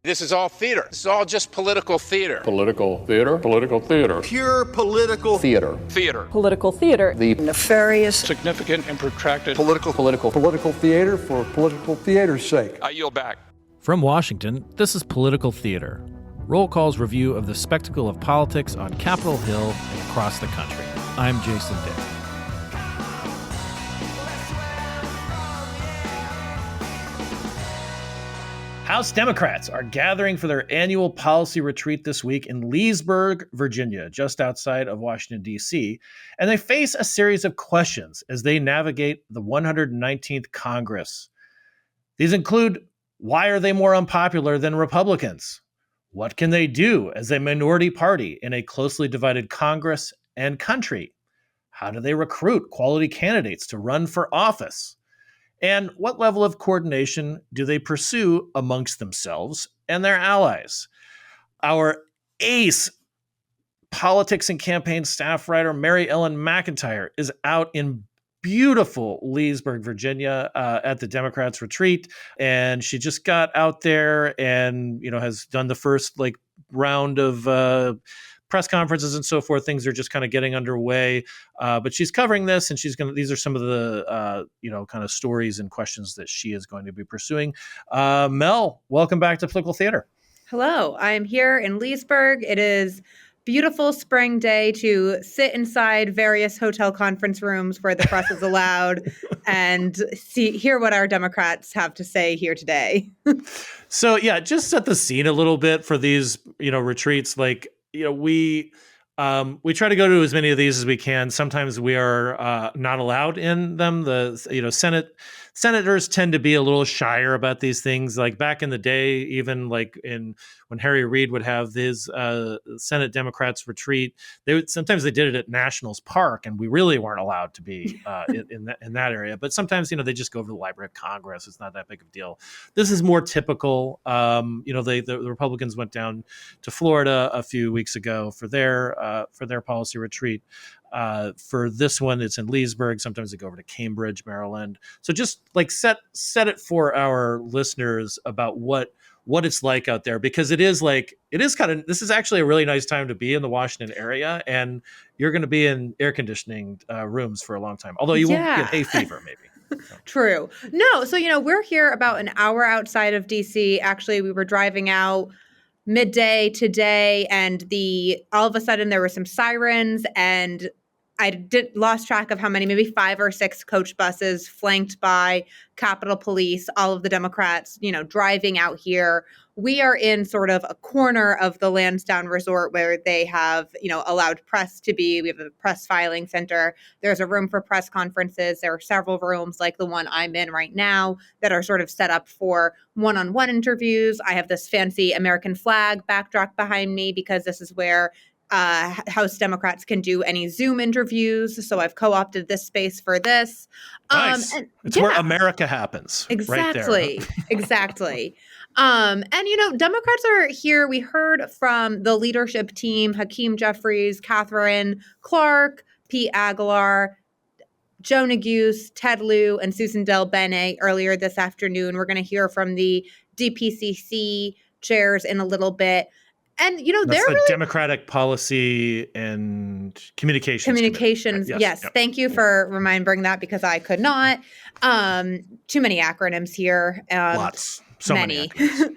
This is all theater. This is all just political theater. Political theater. Political theater. Pure political theater. Theater. Political theater. The nefarious, significant and protracted political theater for political theater's sake. I yield back. From Washington, this is Political Theater, Roll Call's review of the spectacle of politics on Capitol Hill and across the country. I'm Jason Dick. House Democrats are gathering for their annual policy retreat this week in Leesburg, Virginia, just outside of Washington, D.C., and they face a series of questions as they navigate the 119th Congress. These include, why are they more unpopular than Republicans? What can they do as a minority party in a closely divided Congress and country? How do they recruit quality candidates to run for office? And what level of coordination do they pursue amongst themselves and their allies? Our ace politics and campaign staff writer, Mary Ellen McIntyre, is out in beautiful Leesburg, Virginia, at the Democrats' retreat. And she just got out there and, has done the first round of press conferences and so forth. Things are just kind of getting underway, but she's covering this, and these are some of the kind of stories and questions that she is going to be pursuing. Mel, welcome back to Political Theater. Hello, I am here in Leesburg. It is beautiful spring day to sit inside various hotel conference rooms where the press is allowed and hear what our Democrats have to say here today. So yeah, just set the scene a little bit for these, retreats. We try to go to as many of these as we can. Sometimes we are not allowed in them. Senators tend to be a little shyer about these things. Like back in the day, even when Harry Reid would have his Senate Democrats retreat, sometimes they did it at Nationals Park, and we really weren't allowed to be in that area. But sometimes they just go over to the Library of Congress. It's not that big of a deal. This is more typical. The Republicans went down to Florida a few weeks ago for their policy retreat. For this one, it's in Leesburg. Sometimes they go over to Cambridge, Maryland. So just set it for our listeners about what it's like out there, because this is actually a really nice time to be in the Washington area, and you're going to be in air conditioning rooms for a long time. Although you won't get hay fever, maybe. True. No. So, we're here about an hour outside of DC. Actually, we were driving out midday today, and all of a sudden there were some sirens, and I lost track of how many, maybe 5 or 6 coach buses flanked by Capitol Police, all of the Democrats, driving out here. We are in sort of a corner of the Lansdowne Resort where they have, allowed press to be. We have a press filing center. There's a room for press conferences. There are several rooms like the one I'm in right now that are sort of set up for one-on-one interviews. I have this fancy American flag backdrop behind me because this is where House Democrats can do any Zoom interviews. So I've co-opted this space for this. Nice. It's where America happens. Exactly. Right there. Exactly. Democrats are here. We heard from the leadership team, Hakeem Jeffries, Catherine Clark, Pete Aguilar, Joe Neguse, Ted Lieu, and Susan Del Bene earlier this afternoon. We're going to hear from the DPCC chairs in a little bit. And, That's they're the really Democratic Policy and Communications. Yes. Yep. Thank you for remembering that, because I could not. Too many acronyms here. Lots. So many acronyms.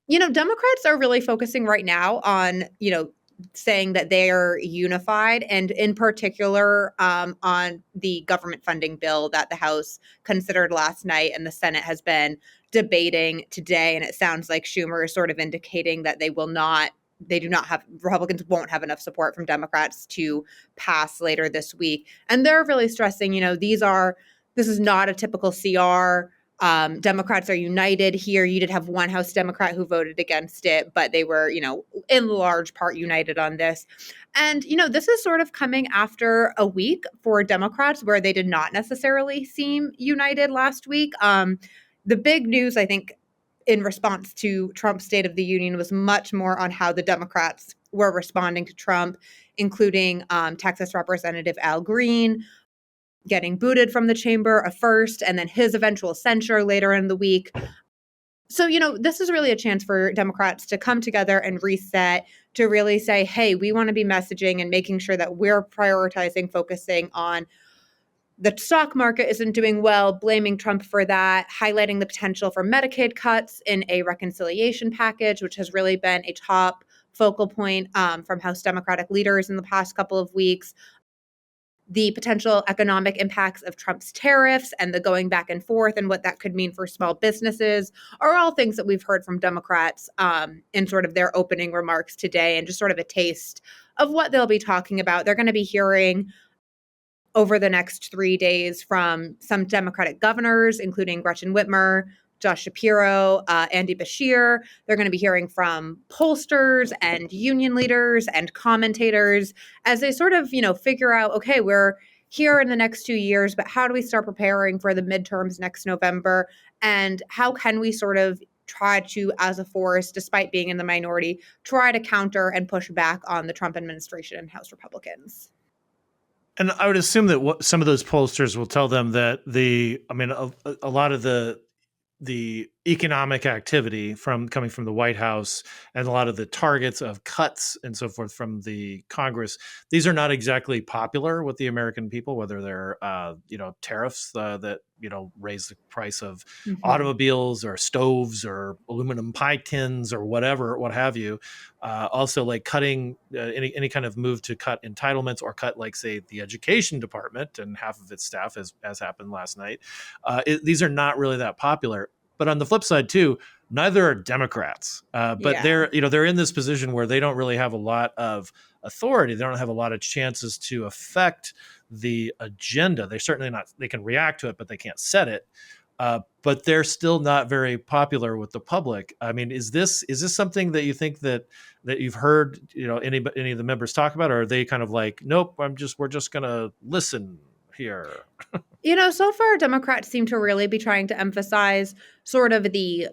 Democrats are really focusing right now on, saying that they are unified, and in particular on the government funding bill that the House considered last night and the Senate has been debating today. And it sounds like Schumer is sort of indicating that Republicans won't have enough support from Democrats to pass later this week. And they're really stressing, this is not a typical CR. Democrats are united here. You did have one House Democrat who voted against it, but they were, in large part united on this. And, this is sort of coming after a week for Democrats where they did not necessarily seem united last week. The big news, I think, in response to Trump's State of the Union was much more on how the Democrats were responding to Trump, including Texas Representative Al Green getting booted from the chamber first, and then his eventual censure later in the week. So, this is really a chance for Democrats to come together and reset, to really say, hey, we want to be messaging and making sure that we're prioritizing, focusing on the stock market isn't doing well, blaming Trump for that, highlighting the potential for Medicaid cuts in a reconciliation package, which has really been a top focal point from House Democratic leaders in the past couple of weeks. The potential economic impacts of Trump's tariffs and the going back and forth and what that could mean for small businesses are all things that we've heard from Democrats in sort of their opening remarks today, and just sort of a taste of what they'll be talking about. They're going to be hearing over the next 3 days from some Democratic governors, including Gretchen Whitmer, Josh Shapiro, Andy Beshear. They're going to be hearing from pollsters and union leaders and commentators as they sort of, figure out, okay, we're here in the next 2 years, but how do we start preparing for the midterms next November? And how can we sort of try to, as a force, despite being in the minority, try to counter and push back on the Trump administration and House Republicans? And I would assume that some of those pollsters will tell them that a lot of the economic activity coming from the White House and a lot of the targets of cuts and so forth from the Congress, these are not exactly popular with the American people, whether they're tariffs that raise the price of automobiles or stoves or aluminum pie tins or whatever, what have you. Also, like cutting any kind of move to cut entitlements or cut, like, say, the education department and half of its staff, as happened last night. These are not really that popular. But on the flip side, too, neither are Democrats. But they're in this position where they don't really have a lot of authority. They don't have a lot of chances to affect the agenda. They're certainly not. They can react to it, but they can't set it. But they're still not very popular with the public. I mean, is this something that you think that you've heard any of the members talk about, or are they kind of like, nope, we're just gonna listen here? So far, Democrats seem to really be trying to emphasize sort of the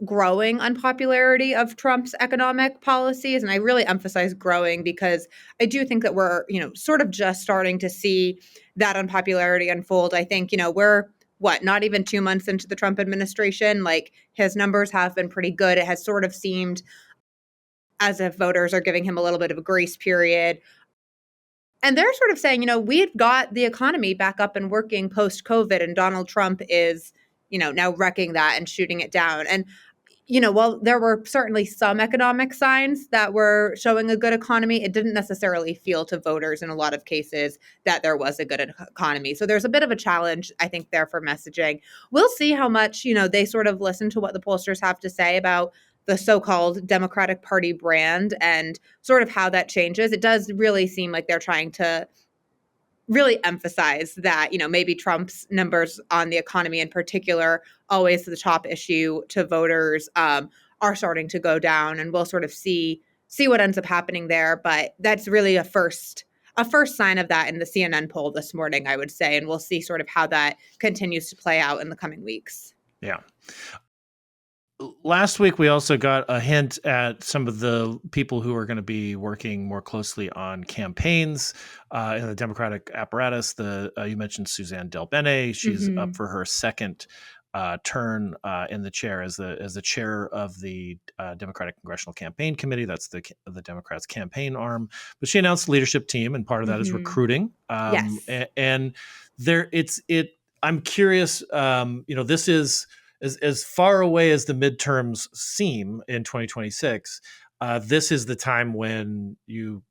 growing unpopularity of Trump's economic policies. And I really emphasize growing because I do think that we're, sort of just starting to see that unpopularity unfold. I think, we're not even 2 months into the Trump administration. Like, his numbers have been pretty good. It has sort of seemed as if voters are giving him a little bit of a grace period. And they're sort of saying, we've got the economy back up and working post-COVID, and Donald Trump is, now wrecking that and shooting it down. And, while there were certainly some economic signs that were showing a good economy, it didn't necessarily feel to voters in a lot of cases that there was a good economy. So there's a bit of a challenge, I think, there for messaging. We'll see how much, they sort of listen to what the pollsters have to say about the so-called Democratic Party brand and sort of how that changes. It does really seem like they're trying to really emphasize that, maybe Trump's numbers on the economy in particular, always the top issue to voters, are starting to go down, and we'll sort of see what ends up happening there. But that's really a first sign of that in the CNN poll this morning, I would say, and we'll see sort of how that continues to play out in the coming weeks. Yeah. Last week, we also got a hint at some of the people who are going to be working more closely on campaigns in the Democratic apparatus. You mentioned Suzanne DelBene. She's up for her second turn in the chair as the chair of the Democratic Congressional Campaign Committee. That's the Democrats' campaign arm. But she announced a leadership team, and part of that is recruiting. Yes. And there, I'm curious. This is. As far away as the midterms seem in 2026, this is the time when you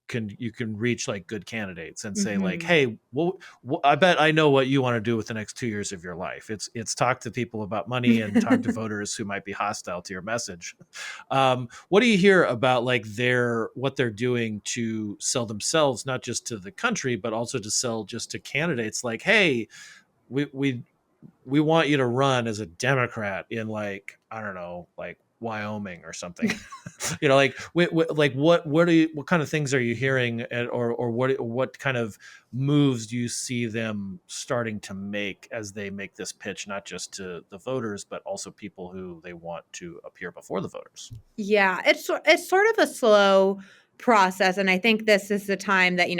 can reach like good candidates and say like, hey, well, I bet I know what you want to do with the next 2 years of your life. It's talk to people about money and talk to voters who might be hostile to your message. What do you hear about like what they're doing to sell themselves, not just to the country, but also to sell just to candidates? Like, hey, we want you to run as a Democrat in, like, I don't know, like Wyoming or something. What kind of things are you hearing, or what kind of moves do you see them starting to make as they make this pitch, not just to the voters, but also people who they want to appear before the voters? Yeah, it's sort of a slow process, and I think this is the time that,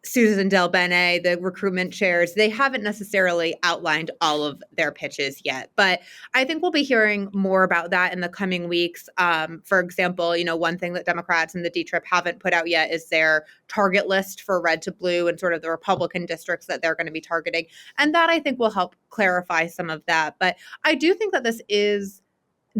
Susan Del Bene, the recruitment chairs, they haven't necessarily outlined all of their pitches yet. But I think we'll be hearing more about that in the coming weeks. For example, one thing that Democrats and the D-Trip haven't put out yet is their target list for red to blue and sort of the Republican districts that they're going to be targeting. And that, I think, will help clarify some of that. But I do think that this is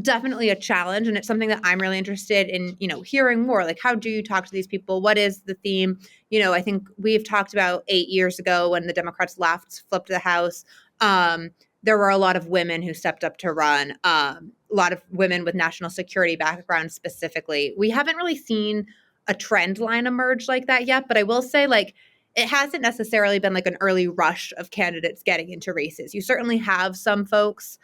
definitely a challenge, and it's something that I'm really interested in, hearing more. Like, how do you talk to these people? What is the theme? I think we've talked about 8 years ago when the Democrats flipped the House. There were a lot of women who stepped up to run, a lot of women with national security backgrounds specifically. We haven't really seen a trend line emerge like that yet, but I will say, like, it hasn't necessarily been like an early rush of candidates getting into races. You certainly have some folks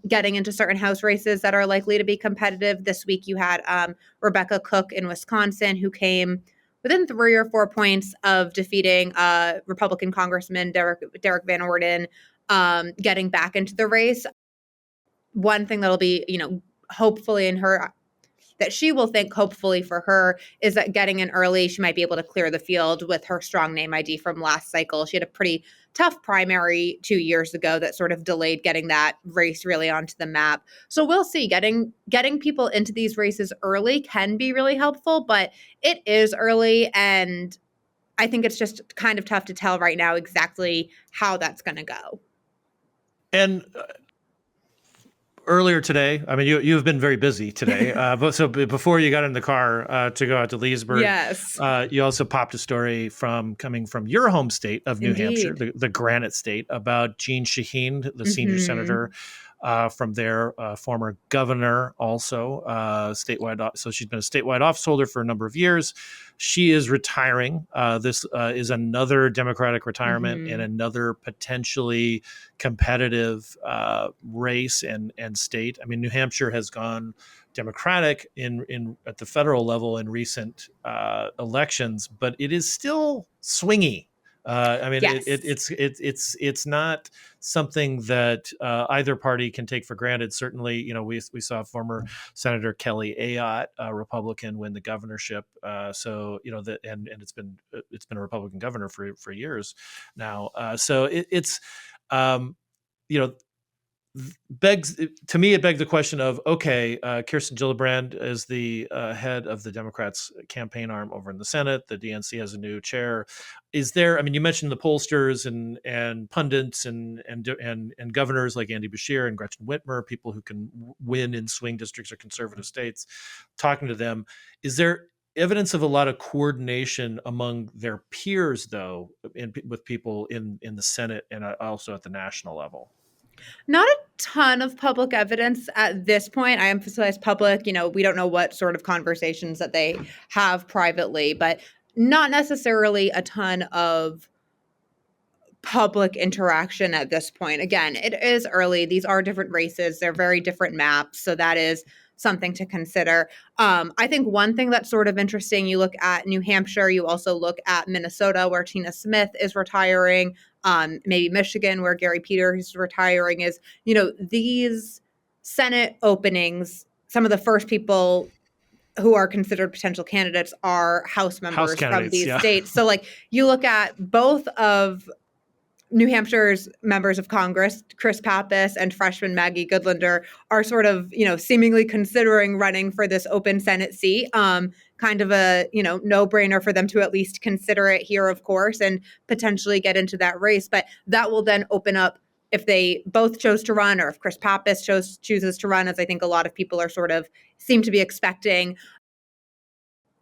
getting into certain House races that are likely to be competitive. This week you had Rebecca Cook in Wisconsin, who came within 3 or 4 points of defeating Republican Congressman Derek Van Orden, getting back into the race. One thing that'll be, hopefully in her, that she will think hopefully for her, is that getting in early, she might be able to clear the field with her strong name ID from last cycle. She had a pretty tough primary 2 years ago that sort of delayed getting that race really onto the map. So we'll see. Getting people into these races early can be really helpful, but it is early, and I think it's just kind of tough to tell right now exactly how that's going to go. And earlier today, I mean, you've been very busy today. But so before you got in the car to go out to Leesburg, yes, you also popped a story coming from your home state of New Hampshire, the Granite State, about Jean Shaheen, the senior senator from there, former governor, also statewide. So she's been a statewide office holder for a number of years. She is retiring. This is another Democratic retirement and another potentially competitive race and state. I mean, New Hampshire has gone Democratic in at the federal level in recent elections, but it is still swingy. I mean, yes. It's not something that either party can take for granted. Certainly, we saw former Senator Kelly Ayotte, a Republican, win the governorship. So and it's been a Republican governor for years now. So it's begs the question of, okay, Kirsten Gillibrand is the head of the Democrats' campaign arm over in the Senate. The DNC has a new chair. Is there? I mean, you mentioned the pollsters and pundits and governors like Andy Beshear and Gretchen Whitmer, people who can win in swing districts or conservative states. Talking to them, is there evidence of a lot of coordination among their peers, though, with people in the Senate and also at the national level? Not a ton of public evidence at this point. I emphasize public. We don't know what sort of conversations that they have privately, but not necessarily a ton of public interaction at this point. Again, it is early. These are different races. They're very different maps. So that is something to consider. I think one thing that's sort of interesting, you look at New Hampshire, you also look at Minnesota, where Tina Smith is retiring, maybe Michigan, where Gary Peters is retiring, is, these Senate openings, some of the first people who are considered potential candidates are House members from these states. So like you look at both of New Hampshire's members of Congress, Chris Pappas and freshman Maggie Goodlander, are sort of, seemingly considering running for this open Senate seat. Kind of a, no-brainer for them to at least consider it here, of course, and potentially get into that race. But that will then open up, if they both chose to run, or if Chris Pappas chooses to run, as I think a lot of people are seem to be expecting,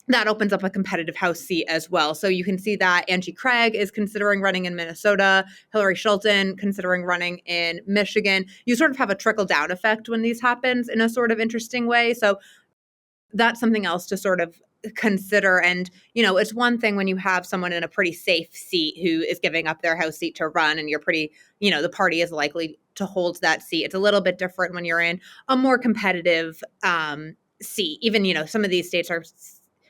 that opens up a competitive House seat as well. So you can see that Angie Craig is considering running in Minnesota, Hillary Schulten considering running in Michigan. You sort of have a trickle-down effect when these happens in a sort of interesting way. So that's something else to sort of consider. And, it's one thing when you have someone in a pretty safe seat who is giving up their House seat to run, and you're pretty, the party is likely to hold that seat. It's a little bit different when you're in a more competitive seat. Even, some of these states are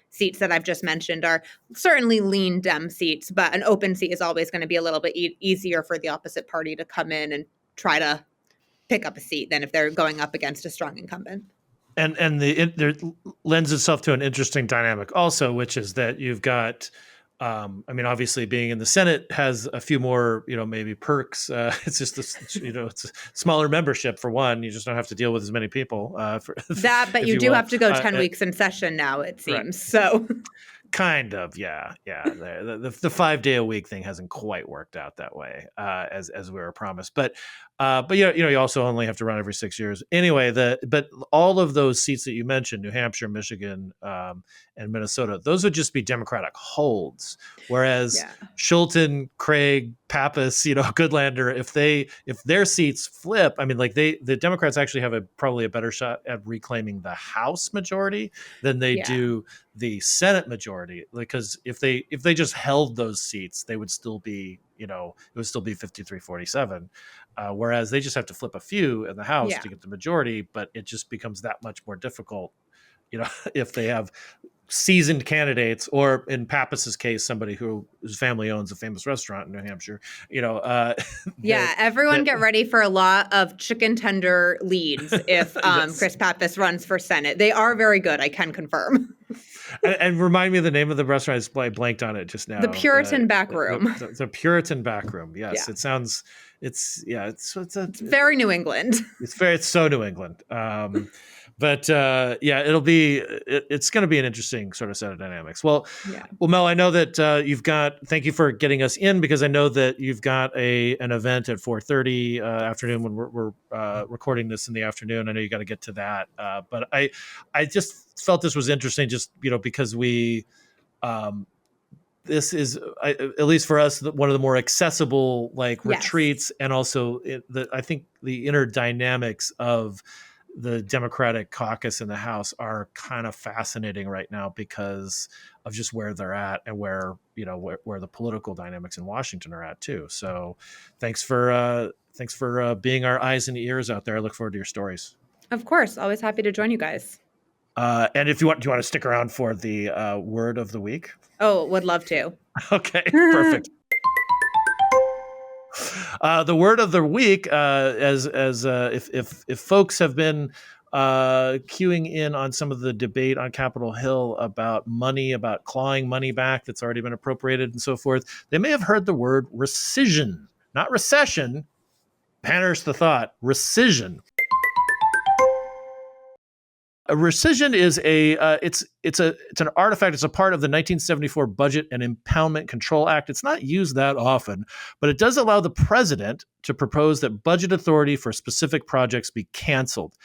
seats that I've just mentioned are certainly lean Dem seats, but an open seat is always going to be a little bit easier for the opposite party to come in and try to pick up a seat than if they're going up against a strong incumbent. And there lends itself to an interesting dynamic also, which is that you've got I mean, obviously, being in the Senate has a few more, maybe perks. It's just it's a smaller membership for one. You just don't have to deal with as many people. But you do have to go 10 weeks in session now, it seems. Right. So. Kind of, yeah. The 5-day-a-week thing hasn't quite worked out that way as we were promised. But you also only have to run every 6 years anyway. But all of those seats that you mentioned, New Hampshire, Michigan, and Minnesota, those would just be Democratic holds. Whereas Schulten, Craig, Pappas, Goodlander, if their seats flip, I mean, like the Democrats actually have probably a better shot at reclaiming the House majority than they do the Senate majority, because if they just held those seats, they would still be, it would still be 53-47. Whereas they just have to flip a few in the House to get the majority, but it just becomes that much more difficult, if they have seasoned candidates, or in Pappas's case, somebody whose family owns a famous restaurant in New Hampshire, everyone get ready for a lot of chicken tender leads if Chris Pappas runs for Senate. They are very good, I can confirm. And remind me of the name of the restaurant. I blanked on it just now. The Puritan Back Room. The Puritan Back Room. Yes, it sounds. It's very New England. It's so New England. But it's going to be an interesting sort of set of dynamics. Well, Mel, I know that thank you for getting us in, because I know that you've got an event at 4:30 afternoon when we're recording this in the afternoon. I know you got to get to that. But I just felt this was interesting, just, because we, this is, at least for us, one of the more accessible retreats, and also I think the inner dynamics of the Democratic caucus in the House are kind of fascinating right now because of just where they're at and where the political dynamics in Washington are at too. So thanks for being our eyes and ears out there. I look forward to your stories. Of course. Always happy to join you guys. And if do you want to stick around for the word of the week? Oh, would love to. Okay, perfect. The word of the week, if folks have been queuing in on some of the debate on Capitol Hill about money, about clawing money back that's already been appropriated and so forth, they may have heard the word rescission, not recession. Perish the thought, rescission. A rescission is it's an artifact. It's a part of the 1974 Budget and Impoundment Control Act. It's not used that often, but it does allow the president to propose that budget authority for specific projects be canceled.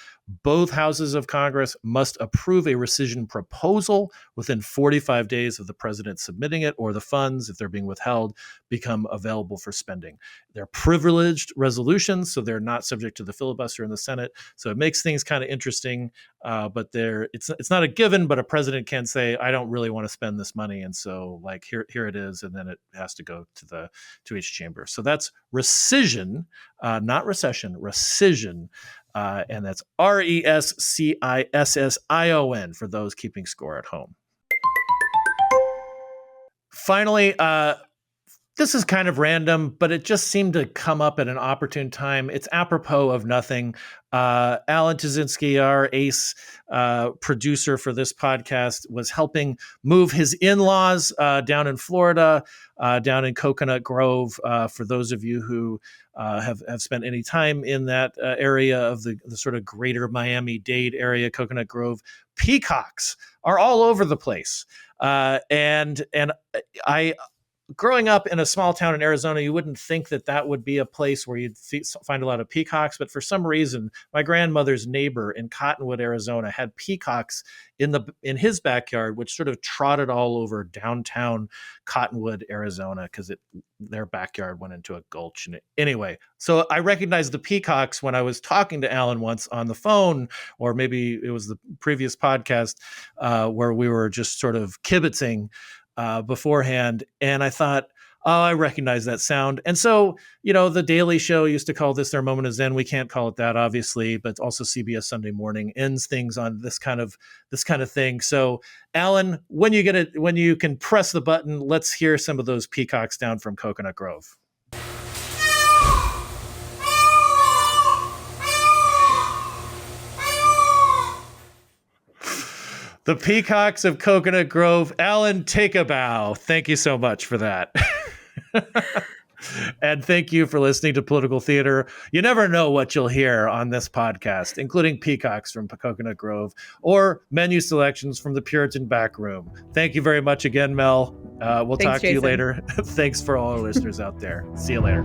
Both houses of Congress must approve a rescission proposal within 45 days of the president submitting it, or the funds, if they're being withheld, become available for spending. They're privileged resolutions, so they're not subject to the filibuster in the Senate. So it makes things kind of interesting, but it's not a given, but a president can say, I don't really want to spend this money, and so here it is, and then it has to go to each chamber. So that's rescission, not recession, rescission. And that's RESCISSION for those keeping score at home. Finally, this is kind of random, but it just seemed to come up at an opportune time. It's apropos of nothing. Alan Tuzinski, our ace producer for this podcast, was helping move his in-laws down in Florida, down in Coconut Grove. For those of you who have spent any time in that area of the sort of greater Miami-Dade area, Coconut Grove, peacocks are all over the place. And I growing up in a small town in Arizona, you wouldn't think that would be a place where you'd find a lot of peacocks. But for some reason, my grandmother's neighbor in Cottonwood, Arizona, had peacocks in his backyard, which sort of trotted all over downtown Cottonwood, Arizona, because their backyard went into a gulch. Anyway, so I recognized the peacocks when I was talking to Alan once on the phone, or maybe it was the previous podcast where we were just sort of kibitzing beforehand. And I thought, oh, I recognize that sound. And so, the Daily Show used to call this their moment of Zen. We can't call it that, obviously, but also CBS Sunday Morning ends things on this kind of thing. So, Alan, when you can press the button, let's hear some of those peacocks down from Coconut Grove. The Peacocks of Coconut Grove. Alan, take a bow. Thank you so much for that. And thank you for listening to Political Theater. You never know what you'll hear on this podcast, including peacocks from Coconut Grove or menu selections from the Puritan back room. Thank you very much again, Mel. We'll talk to you Jason. later. Thanks for all our listeners out there. See you later.